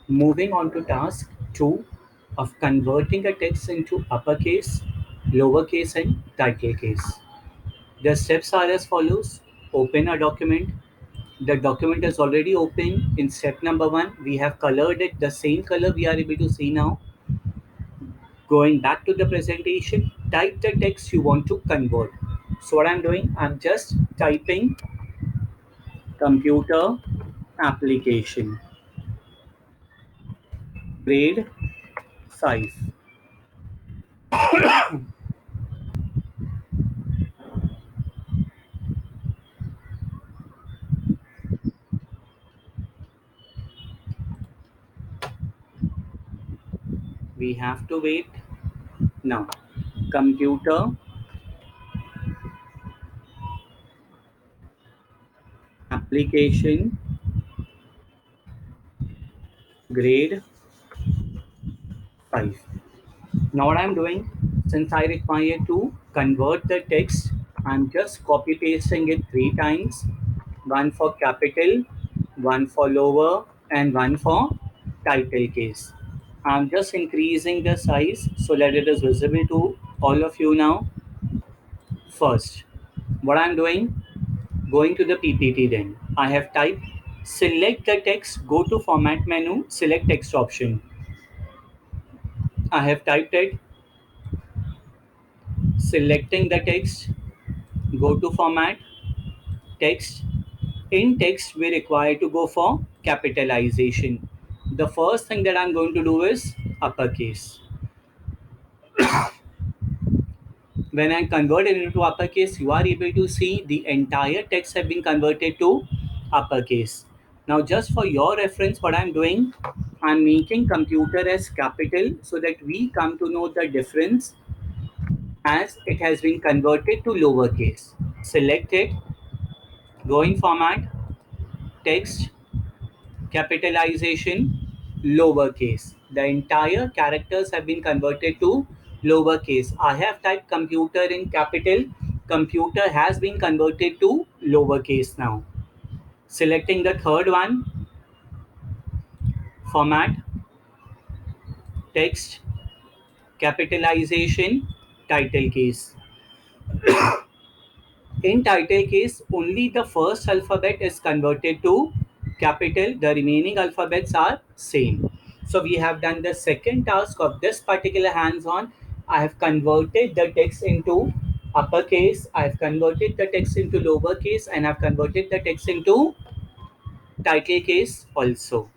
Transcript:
Moving on to task 2 of converting a text into uppercase, lowercase, and title case. The steps are as follows. Open a document. The document is already open. In step number 1, we have colored it the same color we are able to see now. Going back to the presentation, type the text you want to convert. So what I'm doing, I'm just typing computer application grade 5. We have to wait. Now, computer application grade 5. Now what I'm doing, since I require to convert the text, I'm just copy pasting it 3 times. One for capital, one for lower, and one for title case. I'm just increasing the size so that it is visible to all of you now. First, what I'm doing, going to the PPT then. I have typed select the text, go to format menu, select text option. I have typed it, selecting the text, go to format, text. In text, we require to go for capitalization. The first thing that I'm going to do is uppercase. When I convert it into uppercase, you are able to see the entire text have been converted to uppercase. Now, just for your reference, what I'm doing, I'm making computer as capital so that we come to know the difference as it has been converted to lowercase. Select it, go in format, text, capitalization, lowercase. The entire characters have been converted to lowercase. I have typed computer in capital. Computer has been converted to lowercase now. Selecting the third one, format, text, capitalization, title case. In title case, only the first alphabet is converted to capital. The remaining alphabets are same. So we have done the second task of this particular hands-on. I have converted the text into uppercase. I have converted the text into lowercase, and I've converted the text into title case also.